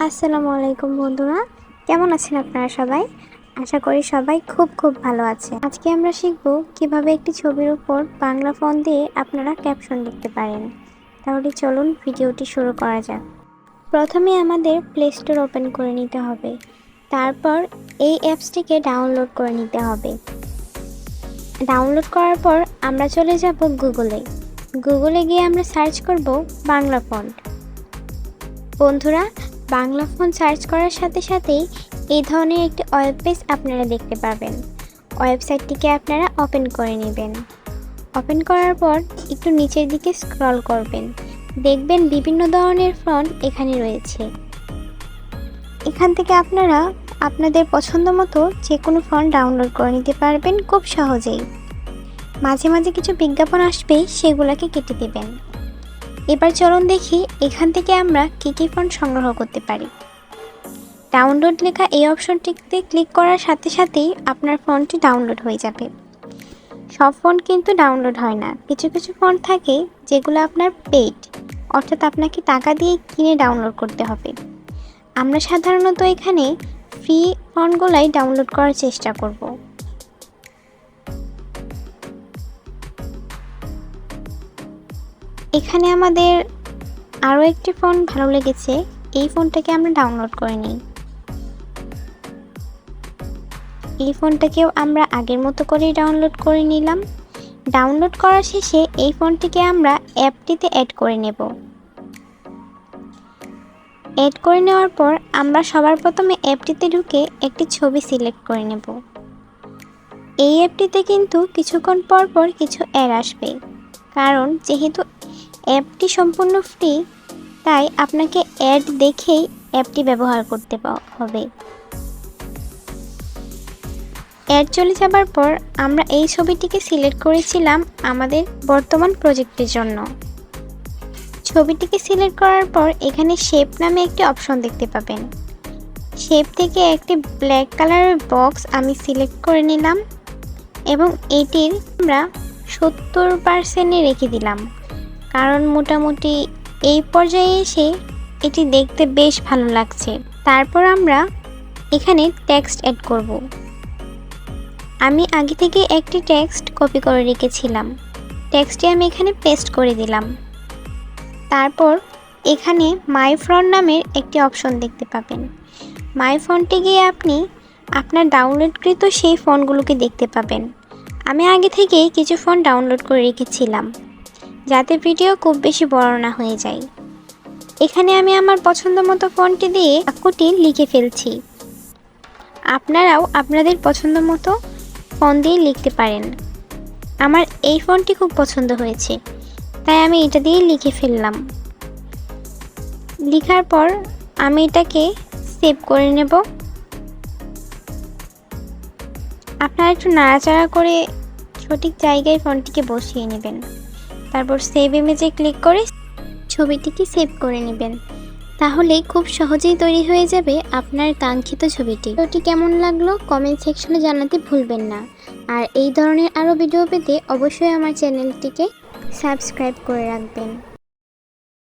আসসালামু আলাইকুম বন্ধুরা, কেমন আছেন আপনারা সবাই? আশা করি সবাই খুব ভালো আছে। আজকে আমরা শিখব কিভাবে একটি ছবির উপর বাংলা ফন্ট দিয়ে আপনারা ক্যাপশন লিখতে পারেন। তাহলে চলুন ভিডিওটি শুরু করা যাক। প্রথমে আমাদের প্লে স্টোর ওপেন করে নিতে হবে। তারপর এই অ্যাপসটিকে ডাউনলোড করে নিতে হবে। ডাউনলোড করার পর আমরা চলে যাব গুগলে গিয়ে আমরা সার্চ করব বাংলা ফন্ট। বন্ধুরা, বাংলা ফন্ট সার্চ করার সাথে সাথেই এই ধরনের একটি ওয়েব পেজ আপনারা দেখতে পাবেন। ওয়েবসাইটটিকে আপনারা ওপেন করে নেবেন। ওপেন করার পর একটু নিচের দিকে স্ক্রল করবেন, দেখবেন বিভিন্ন ধরনের ফন্ট এখানে রয়েছে। এখান থেকে আপনারা আপনাদের পছন্দ মতো যে কোনো ফন্ট ডাউনলোড করে নিতে পারবেন খুব সহজেই। মাঝে মাঝে কিছু বিজ্ঞাপন আসবে, সেগুলোকে কেটে দেবেন। এবার চলুন দেখি এখান থেকে আমরা কী ফন্ট সংগ্রহ করতে পারি। ডাউনলোড লেখা এই অপশনটিতে ক্লিক করার সাথে সাথেই আপনার ফন্টটি ডাউনলোড হয়ে যাবে। সব ফন্ট কিন্তু ডাউনলোড হয় না, কিছু ফন্ট থাকে যেগুলো আপনার পেইড, অর্থাৎ আপনাকে টাকা দিয়ে কিনে ডাউনলোড করতে হবে। আমরা সাধারণত এখানে ফ্রি ফন্টগুলাই ডাউনলোড করার চেষ্টা করব। এখানে আমাদের আরও একটি ফন্ট ভালো লেগেছে, এই ফন্টটাকে আমরা ডাউনলোড করে নিই। এই ফন্টটাকেও আমরা আগের মতো করেই ডাউনলোড করে নিলাম। ডাউনলোড করার শেষে এই ফন্টটিকে আমরা অ্যাপটিতে অ্যাড করে নেব। অ্যাড করে নেওয়ার পর আমরা সবার প্রথমে অ্যাপটিতে ঢুকে একটি ছবি সিলেক্ট করে নেব। এই অ্যাপটিতে কিন্তু কিছুক্ষণ পর কিছু অ্যাড আসবে, কারণ যেহেতু অ্যাপটি সম্পূর্ণ ফ্রি, তাই আপনাকে অ্যাড দেখেই অ্যাপটি ব্যবহার করতে হবে। অ্যাড চলে যাবার পর আমরা এই ছবিটিকে সিলেক্ট করেছিলাম আমাদের বর্তমান প্রজেক্টের জন্য। ছবিটিকে সিলেক্ট করার পর এখানে শেপ নামে একটি অপশন দেখতে পাবেন। শেপ থেকে একটি ব্ল্যাক কালারের বক্স আমি সিলেক্ট করে নিলাম এবং এটির আমরা 70% রেখে দিলাম, কারণ মোটামুটি এই পর্যায়ে এসে এটি দেখতে বেশ ভালো লাগছে। তারপর আমরা এখানে টেক্সট অ্যাড করব। আমি আগে থেকে একটি টেক্সট কপি করে রেখেছিলাম, টেক্সটটি আমি এখানে পেস্ট করে দিলাম। তারপর এখানে মাই ফন্ট নামের একটি অপশন দেখতে পাবেন। মাই ফন্টে গিয়ে আপনি আপনার ডাউনলোডকৃত সেই ফন্টগুলোকে দেখতে পাবেন। আমি আগে থেকেই কিছু ফন্ট ডাউনলোড করে রেখেছিলাম, যাতে ভিডিও খুব বেশি বড় না হয়ে যায়। এখানে আমি আমার পছন্দ মতো ফন্টটি দিয়ে বাক্যটি লিখে ফেলছি। আপনারাও আপনাদের পছন্দ মতো ফন্ট দিয়ে লিখতে পারেন। আমার এই ফন্টটি খুব পছন্দ হয়েছে, তাই আমি এটা দিয়ে লিখে ফেললাম। লেখার পর আমি এটাকে সেভ করে নেব। আপনারা একটু নাড়াচাড়া করে সঠিক জায়গায় ফন্টটিকে বসিয়ে নেবেন। তারপর সেভ ইমেজে ক্লিক করে ছবিটিকে সেভ করে নেবেন। তাহলেই খুব সহজেই তৈরি হয়ে যাবে আপনার কাঙ্ক্ষিত ছবিটি। ভিডিওটি কেমন লাগলো কমেন্ট সেকশনে জানাতে ভুলবেন না। আর এই ধরনের আরও ভিডিও পেতে অবশ্যই আমার চ্যানেলটিকে সাবস্ক্রাইব করে রাখবেন।